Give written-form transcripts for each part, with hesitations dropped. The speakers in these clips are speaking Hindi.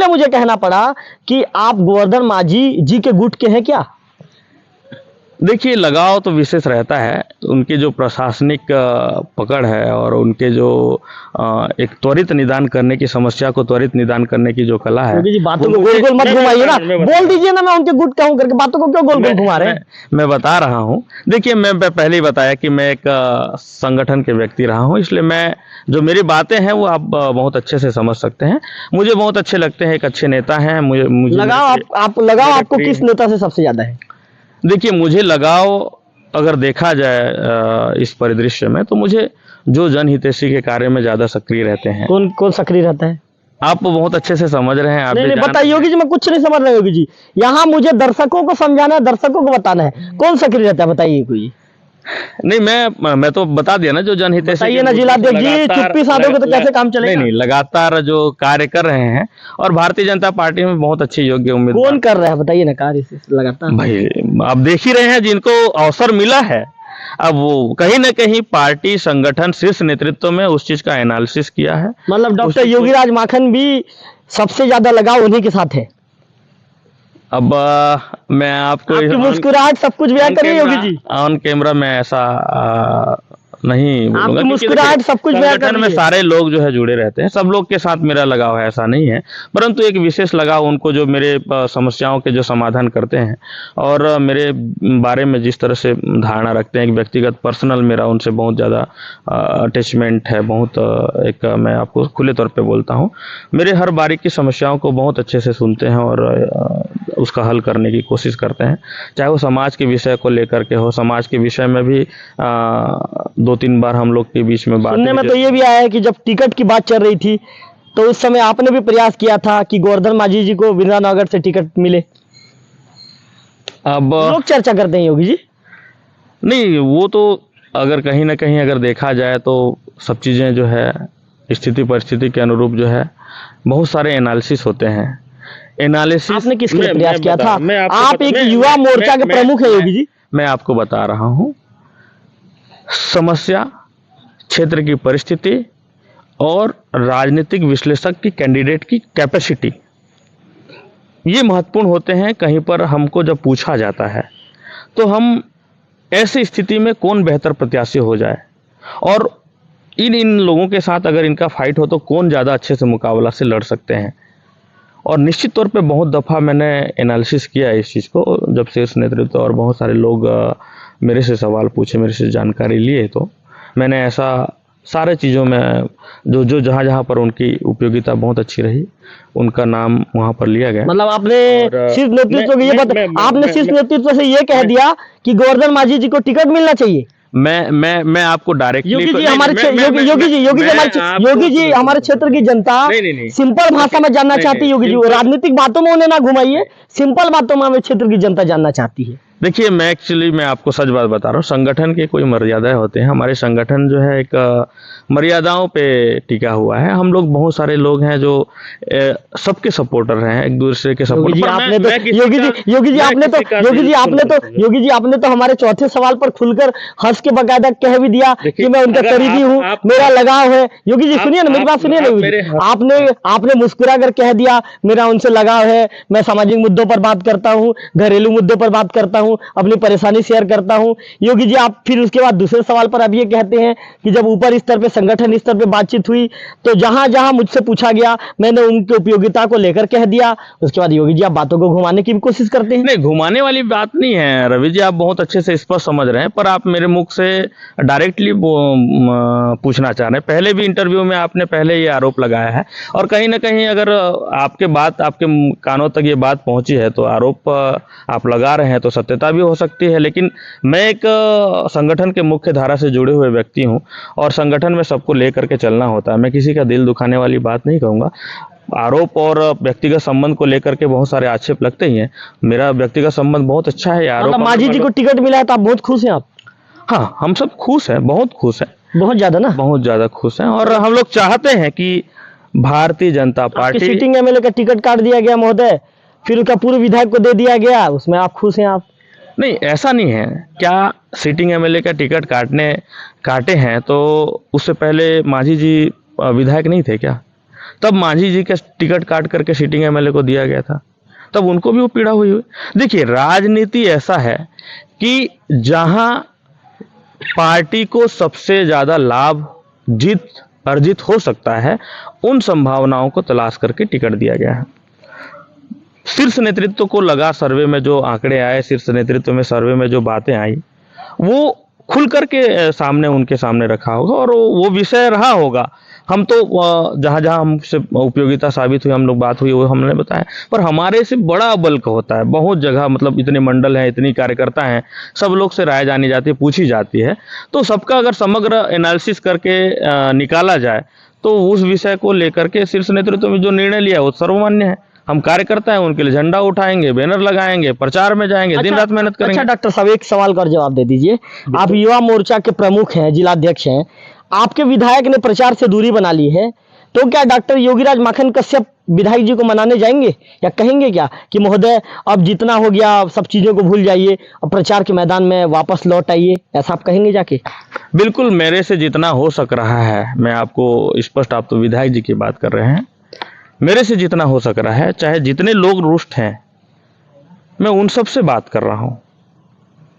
इसीलिए मुझे कहना पड़ा कि आप गोवर्धन मांझी जी के गुट के हैं क्या? देखिए, लगाव तो विशेष रहता है। उनकी जो प्रशासनिक पकड़ है और उनके जो एक त्वरित निदान करने की, समस्या को त्वरित निदान करने की जो कला है, योगी जी बातों को गोल गोल मत घुमाइए ना, बोल दीजिए ना मैं उनके गुट का हूं करके, बातों को क्यों गोल गोल घुमा रहे हैं? मैं बता रहा हूं। देखिए, मैं पहले ही बताया कि मैं एक संगठन के व्यक्ति रहा हूं, इसलिए मैं जो मेरी बातें हैं वो आप बहुत अच्छे से समझ सकते हैं। मुझे बहुत अच्छे लगते हैं, एक अच्छे नेता हैं। मुझे लगाव लगाव आपको किस नेता से सबसे ज्यादा है? देखिए, मुझे लगाव अगर देखा जाए इस परिदृश्य में, तो मुझे जो जनहितैषी के कार्य में ज्यादा सक्रिय रहते हैं। कौन कौन सक्रिय रहता है? आप बहुत अच्छे से समझ रहे हैं। आप नहीं बताइए योगी जी, मैं कुछ नहीं समझ रहा योगी जी। यहाँ मुझे दर्शकों को समझाना है, दर्शकों को बताना है, कौन सक्रिय रहता है बताइए कोई। नहीं, मैं तो बता दिया ना, जो जनहितैषी बताइए ना जिलाध्यक्ष जी, चुप्पी साधोगे तो कैसे काम चलेगा? नहीं, लगातार जो कार्य कर रहे हैं, और भारतीय जनता पार्टी में बहुत अच्छे योग्य उम्मीदवार। कौन कर रहा है बताइए ना कार्य लगातार? भाई, आप देख ही रहे हैं, जिनको अवसर मिला है, अब वो कहीं ना कहीं पार्टी, संगठन, शीर्ष नेतृत्व में उस चीज का एनालिसिस किया है। मतलब डॉक्टर योगीराज माखन भी सबसे ज्यादा लगाव उन्हीं के साथ है। अब मैं आपको आपकी मुस्कुराहट सब कुछ बयां करिए योगी जी। ऑन कैमरा मैं ऐसा नहीं बोलूंगा। आपकी मुस्कुराहट सब कुछ बयां संगठन में सारे लोग जो है जुड़े रहते हैं, सब लोग के साथ मेरा लगाव है, ऐसा नहीं है। परंतु एक विशेष लगाव उनको, जो मेरे समस्याओं के जो समाधान करते हैं और मेरे बारे में जिस तरह से धारणा रखते हैं, एक व्यक्तिगत पर्सनल मेरा उनसे बहुत ज़्यादा अटैचमेंट है। बहुत एक, मैं आपको खुले तौर पे बोलता हूँ, मेरे हर बारीक की समस्याओं को बहुत अच्छे से सुनते हैं और उसका हल करने की कोशिश करते हैं। चाहे वो समाज के विषय को लेकर के हो, समाज के विषय में भी 2-3 बार हम लोग के बीच में बात सुनने में तो ये भी आया है कि जब टिकट की बात चल रही थी तो उस समय आपने भी प्रयास किया था कि गोवर्धन मांझी जी को विरानगर से टिकट मिले। अब लोग चर्चा करते हैं योगी जी। नहीं, वो तो अगर कहीं ना कहीं अगर देखा जाए तो सब चीज़ें जो है स्थिति परिस्थिति के अनुरूप जो है बहुत सारे एनालिसिस होते हैं। एनालिसिस आपने किस लिए प्रयास किया था? आप एक युवा मोर्चा के प्रमुख है योगी जी। मैं आपको बता रहा हूँ, समस्या, क्षेत्र की परिस्थिति और राजनीतिक विश्लेषक की, कैंडिडेट की कैपेसिटी, ये महत्वपूर्ण होते हैं। कहीं पर हमको जब पूछा जाता है तो हम ऐसी स्थिति में कौन बेहतर प्रत्याशी हो जाए, और इन लोगों के साथ अगर इनका फाइट हो तो कौन ज़्यादा अच्छे से मुकाबला से लड़ सकते हैं। और निश्चित तौर पे बहुत दफ़ा मैंने एनालिसिस किया है इस चीज़ को, जब शीर्ष नेतृत्व और बहुत सारे लोग मेरे से सवाल पूछे, मेरे से जानकारी लिए, तो मैंने ऐसा सारे चीज़ों में जो जहाँ जहाँ पर उनकी उपयोगिता बहुत अच्छी रही, उनका नाम वहाँ पर लिया गया। मतलब आपने शीर्ष नेतृत्व को ये आपने शीर्ष नेतृत्व से ये कह दिया कि गोवर्धन मांझी जी को टिकट मिलना चाहिए। मैं आपको डायरेक्टली योगी जी हमारे हमारे क्षेत्र की जनता सिंपल भाषा में जानना चाहती है योगी जी, वो राजनीतिक बातों में उन्हें ना घुमाइए, सिंपल बातों में हमें क्षेत्र की जनता जानना चाहती है। देखिए, मैं आपको सच बात बता रहा हूँ, संगठन की कोई मर्यादाएं होते हैं। हमारे संगठन जो है एक मर्यादाओं पे टिका हुआ है। हम लोग बहुत सारे लोग हैं जो सबके सपोर्टर हैं, एक दूसरे के सपोर्टर। योगी जी आपने तो हमारे चौथे सवाल पर खुलकर हंस के बकायदा कह भी दिया कि मैं उनका करीबी हूँ, मेरा लगाव है। योगी जी सुनिए ना, मेरी बात सुनिए ना। आपने मुस्कुरा कर कह दिया मेरा उनसे लगाव है, मैं सामाजिक मुद्दों पर बात करता हूँ, घरेलू मुद्दों पर बात करता हूँ, अपनी परेशानी शेयर करता हूँ। योगी जी आप फिर उसके बाद दूसरे सवाल पर अब ये कहते हैं कि जब ऊपर स्तर पे, संगठन स्तर पे बातचीत हुई तो जहां जहां मुझसे पूछा गया मैंने उनकी उपयोगिता को लेकर कह दिया। उसके बाद योगी जी आप बातों को घुमाने की भी कोशिश करते हैं। नहीं, घुमाने वाली बात नहीं है रवि जी, आप बहुत अच्छे से स्पष्ट समझ रहे हैं, पर आप मेरे मुख से डायरेक्टली पूछना चाह रहे हैं। पहले भी इंटरव्यू में आपने पहले ये आरोप लगाया है, और कहीं ना कहीं अगर आपके कानों तक ये बात पहुंची है तो आरोप आप लगा रहे हैं तो सत्यता भी हो सकती है। लेकिन मैं एक संगठन के मुख्य धारा से जुड़े हुए व्यक्ति हूं, और संगठन में सबको लेकर के चलना होता है। मैं किसी का दिल दुखाने वाली बात नहीं कहूँगा। आरोप और व्यक्तिगत संबंध को लेकर के बहुत सारे आक्षेप लगते ही हैं। मेरा व्यक्तिगत संबंध बहुत अच्छा है। आरोप, मांझी जी को टिकट मिला है तो आप बहुत खुश हैं? आप? हाँ, हम सब खुश हैं, बहुत खुश हैं, बहुत ज्यादा ना, बहुत ज्यादा खुश हैं। और हम लोग चाहते हैं कि Bharatiya Janata party, sitting MLA का टिकट काट दिया गया महोदय, फिर उसका पूर्व विधायक को दे दिया गया, उसमें आप खुश हैं? आप? नहीं, ऐसा नहीं है। क्या सिटिंग एमएलए का टिकट काटे हैं तो उससे पहले मांझी जी विधायक नहीं थे क्या? तब मांझी जी का टिकट काट करके सिटिंग एमएलए को दिया गया था, तब उनको भी वो पीड़ा हुई। देखिए, राजनीति ऐसा है कि जहां पार्टी को सबसे ज्यादा लाभ जीत अर्जित हो सकता है, उन संभावनाओं को तलाश करके टिकट दिया गया है। शीर्ष नेतृत्व को लगा, सर्वे में जो आंकड़े आए, शीर्ष नेतृत्व में सर्वे में जो बातें आई, वो खुल करके सामने उनके सामने रखा होगा और वो विषय रहा होगा। हम तो जहां जहां हमसे उपयोगिता साबित हुई, हम लोग बात हुई, वो हमने बताया। पर हमारे से बड़ा बल्क होता है, बहुत जगह, मतलब इतने मंडल हैं, इतनी कार्यकर्ता हैं, सब लोग से राय जानी जाती है, पूछी जाती है। तो सबका अगर समग्र एनालिसिस करके निकाला जाए तो उस विषय को लेकर के शीर्ष नेतृत्व में जो निर्णय लिया है वो सर्वमान्य है। हम कार्यकर्ता हैं, उनके लिए झंडा उठाएंगे, बैनर लगाएंगे, प्रचार में जाएंगे, दिन रात मेहनत करेंगे। अच्छा डॉक्टर साहब, एक सवाल का जवाब दे दीजिए। आप युवा मोर्चा के प्रमुख हैं, जिलाध्यक्ष हैं, आपके विधायक ने प्रचार से दूरी बना ली है, तो क्या डॉक्टर योगीराज माखन कश्यप विधायक जी को मनाने जाएंगे या कहेंगे क्या कि महोदय अब जितना हो गया, सब चीजों को भूल जाइए, अब प्रचार के मैदान में वापस लौट आइए, ऐसा आप कहेंगे जाके? बिल्कुल, मेरे से जितना हो सक रहा है, मैं आपको स्पष्ट, आप तो विधायक जी की बात कर रहे हैं, मेरे से जितना हो सक रहा है, चाहे जितने लोग रुष्ट हैं, मैं उन सब से बात कर रहा हूं।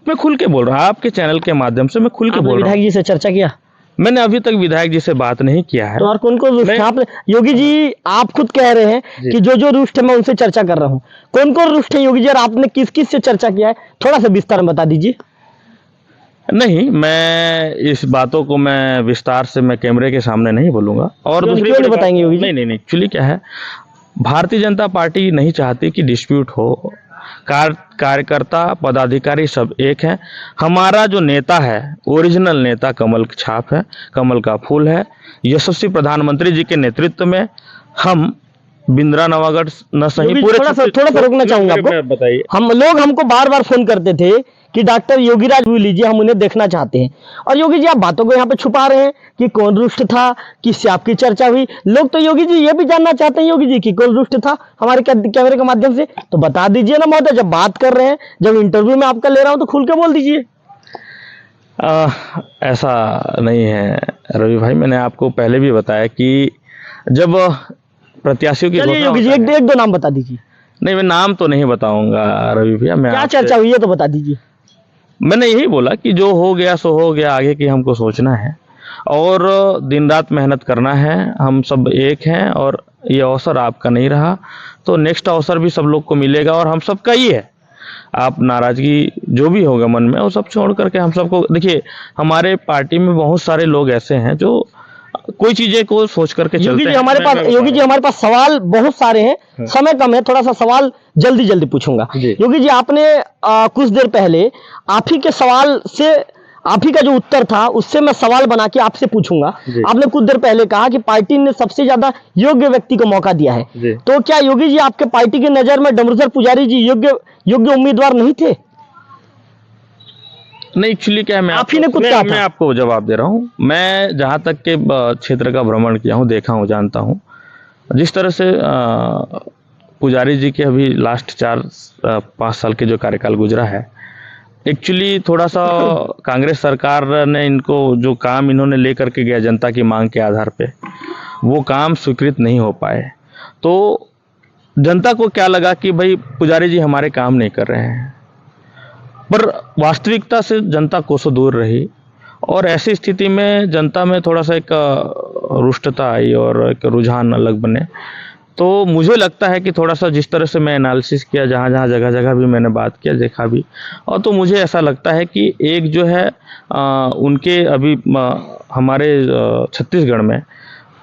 मैं खुल के बोल रहा हूं, आपके चैनल के माध्यम से मैं खुल के बोल रहा हूं। विधायक जी से चर्चा किया? मैंने अभी तक विधायक जी से बात नहीं किया है। तो और कौन कौन रुष्ट है? आप योगी जी, आप खुद कह रहे हैं कि जो जो रुष्ट है मैं उनसे चर्चा कर रहा हूं। कौन कौन रुष्ट है योगी जी, और आपने किस किस से चर्चा किया है, थोड़ा सा विस्तार में बता दीजिए। नहीं, मैं इस बातों को मैं विस्तार से मैं कैमरे के सामने नहीं बोलूंगा। और दूसरी क्यों नहीं बताएंगे योगी जी? नहीं, एक्चुअली क्या है, भारतीय जनता पार्टी नहीं चाहती कि डिस्प्यूट हो। कार्यकर्ता, पदाधिकारी सब एक हैं। हमारा जो नेता है, ओरिजिनल नेता कमल की छाप है, कमल का फूल है। यशस्वी प्रधानमंत्री जी के नेतृत्व में हम बिंद्रा नवागढ़ न सही पूरे, थोड़ा सा रोकना चाहूंगा आपको। बताइए। हमको बार बार फोन करते थे कि डॉक्टर योगीराज भी लीजिए, हम उन्हें देखना चाहते हैं। और योगी जी, आप बातों को यहाँ पे छुपा रहे हैं कि कौन रुष्ट था, किससे आपकी चर्चा हुई। लोग तो योगी जी ये भी जानना चाहते हैं योगी जी कि कौन रुष्ट था हमारे कैमरे के माध्यम से। तो बता दीजिए ना महोदय, जब बात कर रहे हैं, जब इंटरव्यू में आपका ले रहा हूं तो खुल के बोल दीजिए। ऐसा नहीं है रवि भाई, मैंने आपको पहले भी बताया कि जब प्रत्याशियों की चलिए योगी जी, एक दो नाम बता दीजिए। नहीं, मैं नाम तो नहीं बताऊंगा रवि भैया। मैं क्या चर्चा हुई है तो बता दीजिए। मैंने यही बोला कि जो हो गया सो हो गया, आगे की हमको सोचना है और दिन रात मेहनत करना है। हम सब एक हैं और ये अवसर आपका नहीं रहा तो नेक्स्ट अवसर भी सब लोग को मिलेगा और हम सबका ही है। आप नाराजगी जो भी होगा मन में वो सब छोड़ करके हम सबको, देखिए हमारे पार्टी में बहुत सारे लोग ऐसे हैं जो कोई चीजें को सोच करके चलते हैं। योगी जी हमारे पास सवाल बहुत सारे हैं, समय कम है, थोड़ा सा सवाल जल्दी पूछूंगा। योगी जी, आपने कुछ देर पहले आप ही के सवाल से, आप ही का जो उत्तर था उससे मैं सवाल बना के आपसे पूछूंगा। आपने कुछ देर पहले कहा कि पार्टी ने सबसे ज्यादा योग्य व्यक्ति को मौका दिया है, तो क्या योगी जी आपके पार्टी की नजर में डमरुधर पुजारी जी योग्य उम्मीदवार नहीं थे? नहीं, एक्चुअली क्या है, मैं आपको जवाब दे रहा हूँ। मैं जहाँ तक के क्षेत्र का भ्रमण किया हूँ, देखा हूँ, जानता हूँ, जिस तरह से पुजारी जी के अभी लास्ट 4-5 साल के जो कार्यकाल गुजरा है, एक्चुअली थोड़ा सा कांग्रेस सरकार ने इनको जो काम इन्होंने लेकर के गया जनता की मांग के आधार पे, वो काम स्वीकृत नहीं हो पाए। तो जनता को क्या लगा कि भाई पुजारी जी हमारे काम नहीं कर रहे हैं, पर वास्तविकता से जनता कोसों दूर रही और ऐसी स्थिति में जनता में थोड़ा सा एक रुष्टता आई और एक रुझान अलग बने। तो मुझे लगता है कि थोड़ा सा जिस तरह से मैं एनालिसिस किया, जहाँ जहाँ जगह जगह भी मैंने बात किया, देखा भी, और तो मुझे ऐसा लगता है कि एक जो है उनके अभी हमारे छत्तीसगढ़ में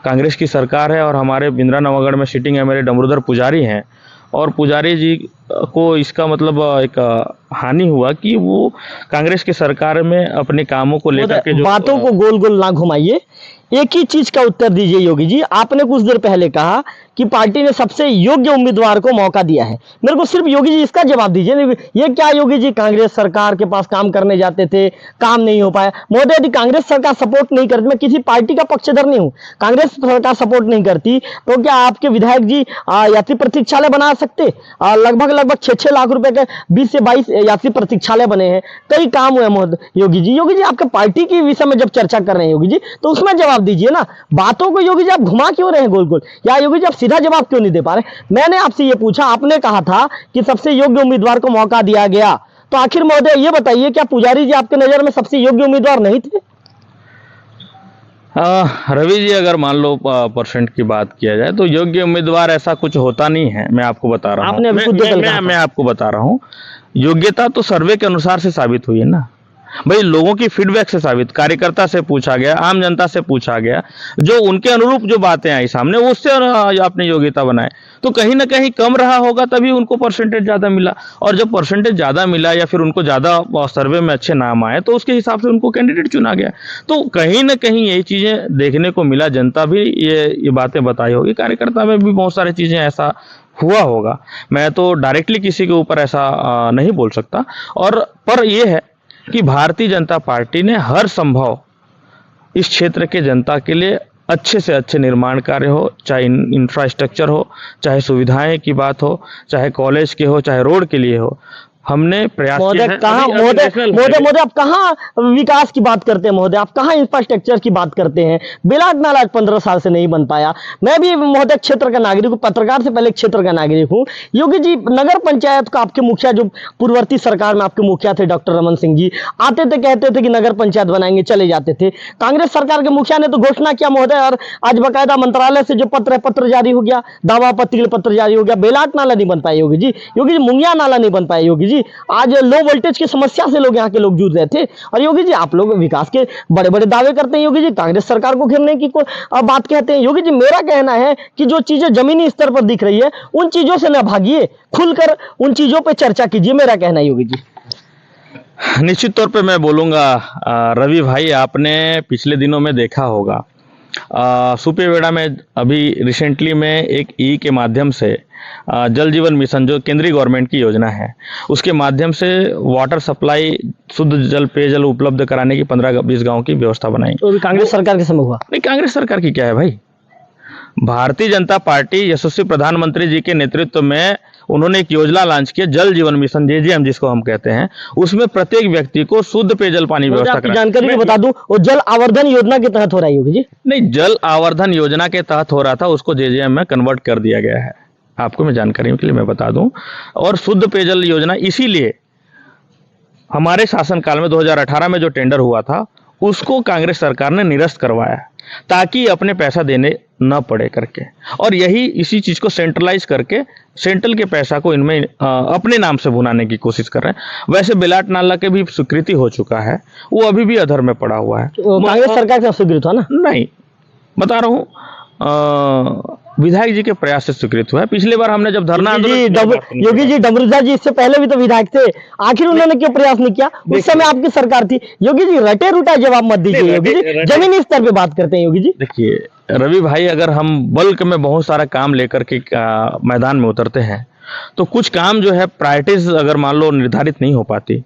कांग्रेस की सरकार है और हमारे बिंद्रा नवागढ़ में सिटिंग एमएलए डमरुधर पुजारी हैं और पुजारी जी को इसका मतलब एक हानि हुआ कि वो कांग्रेस की सरकार में अपने कामों को लेकर के जो बातों को गोल गोल ना घुमाइए, एक ही चीज का उत्तर दीजिए योगी जी। आपने कुछ देर पहले कहा कि पार्टी ने सबसे योग्य उम्मीदवार को मौका दिया है, मेरे को सिर्फ योगी जी इसका जवाब दीजिए। ये क्या योगी जी कांग्रेस सरकार के पास काम करने जाते थे, काम नहीं हो पाया? महोदय, यदि कांग्रेस सरकार सपोर्ट नहीं करती, मैं किसी पार्टी का पक्षधर नहीं हूं, कांग्रेस सरकार सपोर्ट नहीं करती, तो क्या आपके विधायक जी यात्री प्रतीक्षालय बना सकते? लगभग 6-6 लाख रुपए के 20 से 22 यात्री प्रतीक्षालय बने हैं, कई काम हुए महोदय। योगी जी आपके पार्टी की विषय में जब चर्चा कर रहे हैं योगी जी, तो उसमें जवाब दीजिए ना। बातों को योगी जी आप घुमा क्यों रहे हैं गोल गोल, या योगी जी आप सीधा जवाब क्यों नहीं दे पा रहे? मैंने आपसे ये पूछा, आपने कहा था कि सबसे योग्य उम्मीदवार को मौका दिया गया, तो आखिर महोदय ये बताइए, क्या पुजारी जी आपके नजर में सबसे योग्य उम्मीदवार नहीं थे? रवि जी, अगर मान लो परसेंट की बात किया जाए तो योग्य उम्मीदवार ऐसा कुछ होता नहीं है। मैं आपको बता रहा हूँ, आपने अभी खुद तो कल कहा था। मैं आपको बता रहा हूँ, योग्यता तो सर्वे के अनुसार से साबित हुई है ना भाई, लोगों की फीडबैक से साबित, कार्यकर्ता से पूछा गया, आम जनता से पूछा गया, जो उनके अनुरूप जो बातें आई सामने उससे आपने योग्यता बनाए। तो कहीं ना कहीं कम रहा होगा तभी उनको परसेंटेज ज्यादा मिला, और जब परसेंटेज ज्यादा मिला या फिर उनको ज्यादा सर्वे में अच्छे नाम आए तो उसके हिसाब से उनको कैंडिडेट चुना गया। तो कहीं ना कहीं यही चीजें देखने को मिला, जनता भी ये बातें बताई होगी, कार्यकर्ता में भी बहुत सारी चीजें ऐसा हुआ होगा। मैं तो डायरेक्टली किसी के ऊपर ऐसा नहीं बोल सकता, और पर यह है कि भारतीय जनता पार्टी ने हर संभव इस क्षेत्र के जनता के लिए अच्छे से अच्छे निर्माण कार्य हो, चाहे इंफ्रास्ट्रक्चर हो, चाहे सुविधाएं की बात हो, चाहे कॉलेज के हो, चाहे रोड के लिए हो, हमने प्रयास किया है। महोदय आप कहाँ विकास की बात करते हैं महोदय, आप कहाँ इंफ्रास्ट्रक्चर की बात करते हैं? बेलाट नाला आज 15 साल से नहीं बन पाया। मैं भी महोदय क्षेत्र का नागरिक हूँ, पत्रकार से पहले क्षेत्र का नागरिक हूँ। योगी जी, नगर पंचायत का आपके मुखिया, जो पूर्ववर्ती सरकार में आपके मुखिया थे डॉक्टर रमन सिंह जी, आते थे, कहते थे कि नगर पंचायत बनाएंगे, चले जाते थे। कांग्रेस सरकार के मुखिया ने तो घोषणा किया महोदय, और आज बाकायदा मंत्रालय से जो पत्र जारी हो गया, दावा आपत्ति पत्र जारी हो गया, बेलाट नाला नहीं बन पाया योगी जी, मुंगिया नाला नहीं बन पाया योगी जी। आज लो वोल्टेज की समस्या से लोग यहाँ के लोग जूझ रहे थे। और योगी जी, आप लोग विकास के बड़े बड़े दावे करते हैं योगी जी, कांग्रेस सरकार को घेरने की बात कहते हैं। योगी जी, मेरा कहना है कि जो चीजें जमीनी स्तर पर दिख रही है उन चीजों से न भागिए, खुलकर उन चीजों पर चर्चा कीजिए, मेरा कहना है योगी जी। निश्चित तौर पे मैं बोलूंगा रवि भाई, आपने पिछले दिनों में देखा होगा, सुपेबेड़ा में अभी रिसेंटली में एक ई के माध्यम से जल जीवन मिशन, जो केंद्रीय गवर्नमेंट की योजना है, उसके माध्यम से वाटर सप्लाई, शुद्ध जल, पेयजल उपलब्ध कराने की 15-20 गांव की व्यवस्था बनाई। तो कांग्रेस सरकार के समय हुआ? नहीं, कांग्रेस सरकार की क्या है भाई, भारतीय जनता पार्टी यशस्वी प्रधानमंत्री जी के नेतृत्व में उन्होंने एक योजना लॉन्च किया, जल जीवन मिशन, जेजीएम जिसको हम कहते हैं। उसमें प्रत्येक व्यक्ति को शुद्ध पेयजल पानी व्यवस्था कराना। जानकारी भी बता दूं, वो जल आवर्धन योजना के तहत हो रहा है योगी जी? नहीं, जल आवर्धन योजना के तहत हो रहा था, उसको जेजीएम में कन्वर्ट कर दिया गया है। आपको मैं जानकारी के लिए मैं बता दूं, और शुद्ध पेयजल योजना इसीलिए हमारे शासनकाल में 2018 में जो टेंडर हुआ था उसको कांग्रेस सरकार ने निरस्त करवाया, ताकि अपने पैसा देने न पड़े करके, और यही इसी चीज को सेंट्रलाइज करके सेंट्रल के पैसा को इनमें अपने नाम से भुनाने की कोशिश कर रहे हैं। वैसे बेलाट नाला के भी स्वीकृति हो चुका है, वो अभी भी अधर में पड़ा हुआ है। कांग्रेस सरकार से स्वीकृत हुआ ना? नहीं, बता रहा हूँ, विधायक जी के प्रयास से स्वीकृत हुआ है। पिछली बार हमने जब धरना योगी जी, डमरूजा जी इससे पहले भी तो विधायक थे, आखिर उन्होंने क्यों प्रयास नहीं किया? उस समय आपकी सरकार थी। योगी जी, रटे रूटा जवाब मत दीजिए योगी जी, जमीनी स्तर पे बात करते हैं योगी जी। देखिए रवि भाई, अगर हम बल्क में बहुत सारा काम लेकर के मैदान में उतरते हैं तो कुछ काम जो है प्रायोरिटीज अगर मान लो निर्धारित नहीं हो पाती,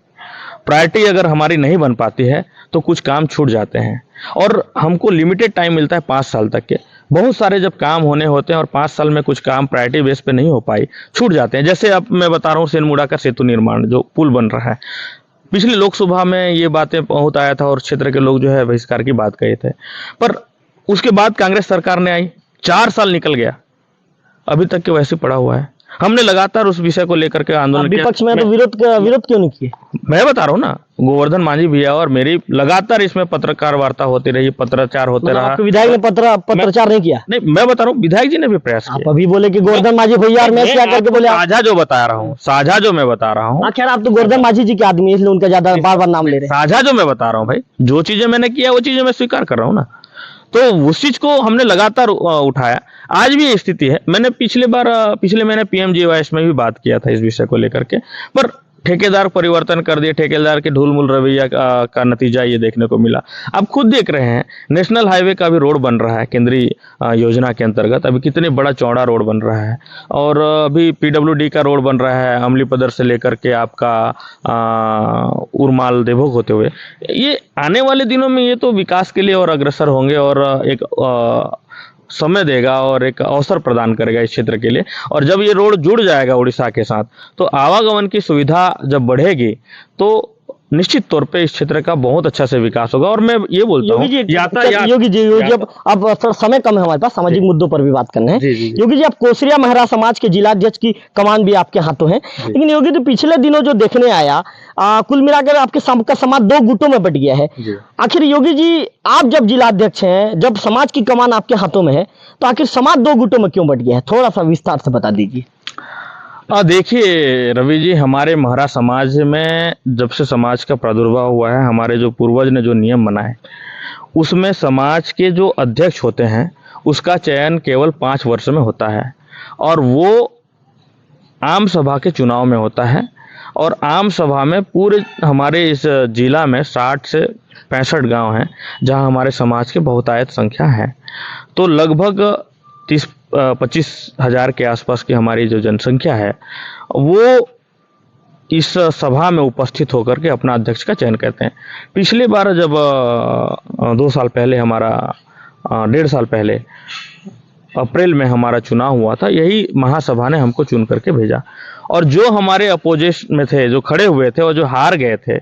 प्रायोरिटी अगर हमारी नहीं बन पाती है तो कुछ काम छूट जाते हैं, और हमको लिमिटेड टाइम मिलता है 5 साल तक के। बहुत सारे जब काम होने होते हैं और 5 साल में कुछ काम प्रायोरिटी बेस पे नहीं हो पाई, छूट जाते हैं। जैसे अब मैं बता रहा हूँ सेनमुड़ा का सेतु निर्माण, जो पुल बन रहा है, पिछले लोकसभा में ये बातें बहुत आया था और क्षेत्र के लोग जो है बहिष्कार की बात कहे थे, पर उसके बाद कांग्रेस सरकार ने आई, 4 साल निकल गया, अभी तक के वैसे पड़ा हुआ है। हमने लगातार उस विषय को लेकर के आंदोलन किया। विपक्ष में तो विरोध क्यों नहीं किए? मैं बता रहा हूँ ना, गोवर्धन मांझी भैया और मेरी लगातार इसमें पत्रकार वार्ता होती रही, पत्रचार होते रहा। विधायक ने पत्रचार नहीं किया? नहीं, मैं बता रहा हूँ विधायक जी ने भी प्रयास किया। आप अभी बोले कि गोवर्धन मांझी भैया और मैं क्या करके बोले? साझा जो बता रहा हूँ, साझा जो मैं बता रहा हूँ। खैर, आप तो गोवर्धन मांझी जी के आदमी, इसलिए उनका ज्यादा बार-बार नाम ले रहे हैं। साझा जो मैं बता रहा हूँ भाई, जो चीजें मैंने किया वो चीजें मैं स्वीकार कर रहा हूँ ना, तो उस चीज को हमने लगातार उठाया। आज भी ये स्थिति है। मैंने पिछले महीने PMGYS में भी बात किया था इस विषय को लेकर के, पर ठेकेदार परिवर्तन कर दिए, ठेकेदार के ढूलमुल रवैया का नतीजा ये देखने को मिला। आप खुद देख रहे हैं, नेशनल हाईवे का भी रोड बन रहा है केंद्रीय योजना के अंतर्गत, अभी कितने बड़ा चौड़ा रोड बन रहा है, और अभी PWD का रोड बन रहा है अमलीपदर से लेकर के आपका उरमाल देवभोग होते हुए। ये आने वाले दिनों में ये तो विकास के लिए और अग्रसर होंगे, और एक समय देगा और एक अवसर प्रदान करेगा इस क्षेत्र के लिए। और जब ये रोड जुड़ जाएगा उड़ीसा के साथ, तो आवागमन की सुविधा जब बढ़ेगी तो निश्चित तौर पे इस क्षेत्र का बहुत अच्छा से विकास होगा। और मैं ये बोलता हूँ यातायात, योगी जी जब अब थोड़ा समय कम है हमारे पास, सामाजिक मुद्दों पर भी बात करना है। जी, जी, जी। योगी जी, आप कोसरिया महरा समाज के जिलाध्यक्ष की कमान भी आपके हाथों है, लेकिन योगी जी पिछले दिनों जो देखने आया, कुल मिलाकर आपके सबका समाज दो गुटों में बट गया है। आखिर योगी जी, आप जब जिलाध्यक्ष हैं, जब समाज की कमान आपके हाथों में है, तो आखिर समाज दो गुटों में क्यों बट गया है? थोड़ा सा विस्तार से बता दीजिए। देखिए रवि जी, हमारे महरा समाज में जब से समाज का प्रादुर्भाव हुआ है, हमारे जो पूर्वज ने जो नियम बनाए, उसमें समाज के जो अध्यक्ष होते हैं उसका चयन केवल 5 वर्ष में होता है, और वो आम सभा के चुनाव में होता है। और आम सभा में पूरे हमारे इस जिला में 60 से 65 गांव हैं जहां हमारे समाज के बहुतायत संख्या है। तो लगभग 30-25 हज़ार के आसपास की हमारी जो जनसंख्या है, वो इस सभा में उपस्थित होकर के अपना अध्यक्ष का चयन करते हैं। पिछली बार जब 2 साल पहले हमारा 1.5 साल पहले अप्रैल में हमारा चुनाव हुआ था, यही महासभा ने हमको चुन करके भेजा। और जो हमारे अपोजिशन में थे, जो खड़े हुए थे और जो हार गए थे,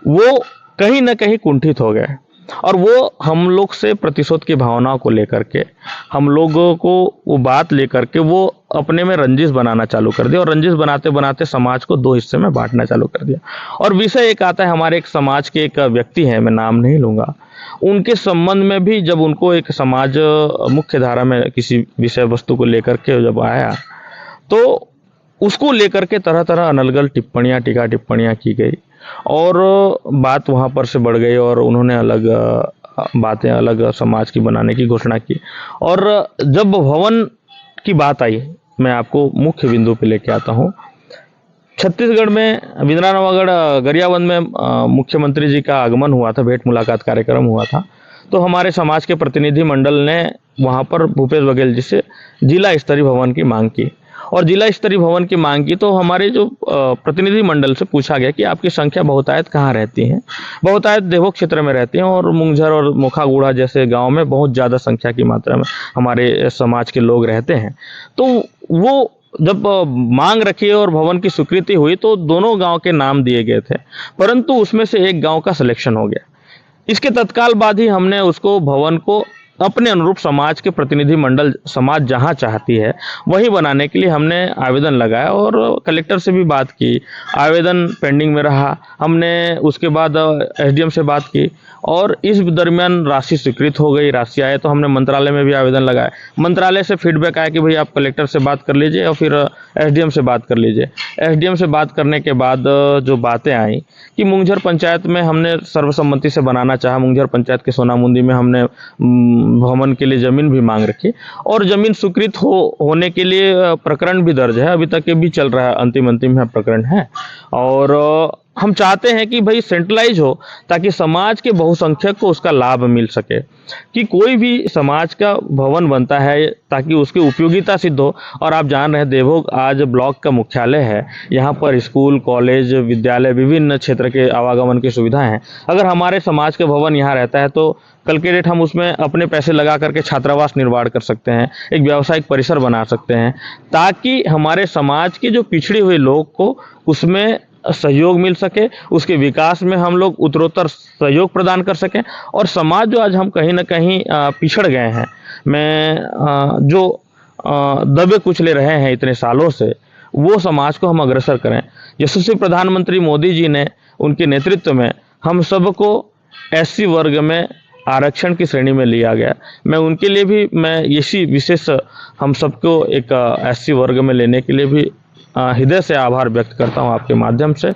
वो कहीं ना कहीं कुंठित हो गए, और वो हम लोग से प्रतिशोध की भावनाओं को लेकर के, हम लोगों को वो बात लेकर के वो अपने में रंजिश बनाना चालू कर दिया, और रंजिश बनाते बनाते समाज को 2 हिस्से में बांटना चालू कर दिया। और विषय एक आता है, हमारे एक समाज के एक व्यक्ति हैं, मैं नाम नहीं लूँगा, उनके संबंध में भी जब उनको एक समाज मुख्य धारा में किसी विषय वस्तु को लेकर के जब आया, तो उसको लेकर के तरह तरह अनलगल टिप्पणियाँ, टीका टिप्पणियाँ की गई, और बात वहाँ पर से बढ़ गई, और उन्होंने अलग बातें अलग समाज की बनाने की घोषणा की। और जब भवन की बात आई, मैं आपको मुख्य बिंदु पे लेके आता हूँ। छत्तीसगढ़ में बिंद्रानवागढ़ गरियाबंद में मुख्यमंत्री जी का आगमन हुआ था, भेंट मुलाकात कार्यक्रम हुआ था। तो हमारे समाज के प्रतिनिधि मंडल ने वहाँ पर भूपेश बघेल जी से जिला स्तरीय भवन की मांग की, और जिला स्तरीय भवन की मांग की तो हमारे जो प्रतिनिधि मंडल से पूछा गया कि आपकी संख्या बहुतायत कहाँ रहती है। बहुतायत देवों क्षेत्र में रहती हैं, और मुंगझर और मोखागुड़ा जैसे गांव में बहुत ज़्यादा संख्या की मात्रा में हमारे समाज के लोग रहते हैं। तो वो जब मांग रखी और भवन की स्वीकृति हुई, तो दोनों गांव के नाम दिए गए थे, परंतु उसमें से एक गांव का सिलेक्शन हो गया। इसके तत्काल बाद ही हमने उसको भवन को अपने अनुरूप समाज के प्रतिनिधि मंडल, समाज जहां चाहती है वही बनाने के लिए हमने आवेदन लगाया, और कलेक्टर से भी बात की। आवेदन पेंडिंग में रहा, हमने उसके बाद एसडीएम से बात की, और इस दरमियान राशि स्वीकृत हो गई। राशि आए तो हमने मंत्रालय में भी आवेदन लगाया। मंत्रालय से फीडबैक आया कि भाई आप कलेक्टर से बात कर लीजिए और फिर एसडीएम से बात कर लीजिए। एसडीएम से बात करने के बाद जो बातें आई कि मुंगझर पंचायत में हमने सर्वसम्मति से बनाना चाहा। मुंगझर पंचायत के सोनामुंदी में हमने भवन के लिए जमीन भी मांग रखी, और जमीन स्वीकृत होने के लिए प्रकरण भी दर्ज है, अभी तक ये भी चल रहा है, अंतिम है प्रकरण है। और हम चाहते हैं कि भाई सेंट्रलाइज हो, ताकि समाज के बहुसंख्यक को उसका लाभ मिल सके, कि कोई भी समाज का भवन बनता है ताकि उसकी उपयोगिता सिद्ध हो। और आप जान रहे हैं, देवभोग आज ब्लॉक का मुख्यालय है, यहाँ पर स्कूल, कॉलेज, विद्यालय, विभिन्न क्षेत्र के आवागमन की सुविधाएं हैं। अगर हमारे समाज का भवन यहाँ रहता है तो कल के डेट हम उसमें अपने पैसे लगा करके छात्रावास निर्माण कर सकते हैं, एक व्यावसायिक परिसर बना सकते हैं, ताकि हमारे समाज के जो पिछड़े हुए लोग को उसमें सहयोग मिल सके, उसके विकास में हम लोग उत्तरोत्तर सहयोग प्रदान कर सकें। और समाज जो आज हम कहीं ना कहीं पिछड़ गए हैं, जो दबे कुचले रहे हैं इतने सालों से, वो समाज को हम अग्रसर करें। यशस्वी प्रधानमंत्री मोदी जी ने, उनके नेतृत्व में हम सबको एससी वर्ग में आरक्षण की श्रेणी में लिया गया। मैं उनके लिए भी, मैं इसी विशेष हम सबको एक एससी वर्ग में लेने के लिए भी हृदय से आभार व्यक्त करता हूं आपके माध्यम से,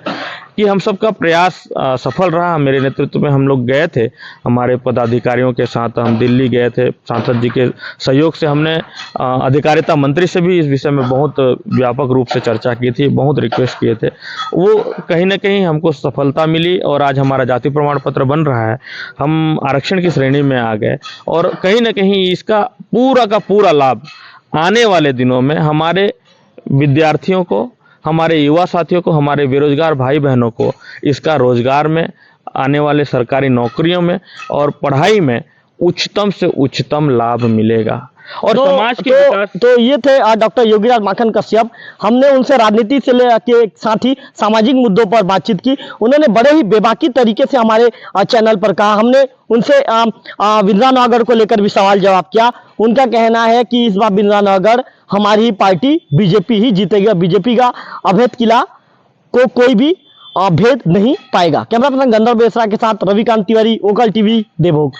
कि हम सबका प्रयास सफल रहा। मेरे नेतृत्व में हम लोग गए थे, हमारे पदाधिकारियों के साथ हम दिल्ली गए थे। सांसद जी के सहयोग से हमने अधिकारिता मंत्री से भी इस विषय में बहुत व्यापक रूप से चर्चा की थी, बहुत रिक्वेस्ट किए थे। वो कहीं ना कहीं हमको सफलता मिली, और आज हमारा जाति प्रमाण पत्र बन रहा है, हम आरक्षण की श्रेणी में आ गए। और कहीं ना कहीं इसका पूरा का पूरा लाभ आने वाले दिनों में हमारे विद्यार्थियों को, हमारे युवा साथियों को, हमारे बेरोजगार भाई बहनों को इसका रोजगार में, आने वाले सरकारी नौकरियों में और पढ़ाई में उच्चतम से उच्चतम लाभ मिलेगा। और समाज के विकास। तो ये थे डॉक्टर योगीराज माखन कश्यप। हमने उनसे राजनीति से के साथ ही सामाजिक मुद्दों पर बातचीत की। उन्होंने बड़े ही बेबाकी तरीके से हमारे चैनल पर कहा। हमने उनसे बिंद्रानवागढ़ को लेकर भी सवाल जवाब किया। उनका कहना है कि इस बार बिंद्रानवागढ़ हमारी ही पार्टी बीजेपी ही जीतेगी। बीजेपी का अभेद किला को कोई भी भेद नहीं पाएगा। कैमरा पर्सन गंधर्व बेसरा के साथ रविकांत तिवारी, ओकल टीवी, देवभोग।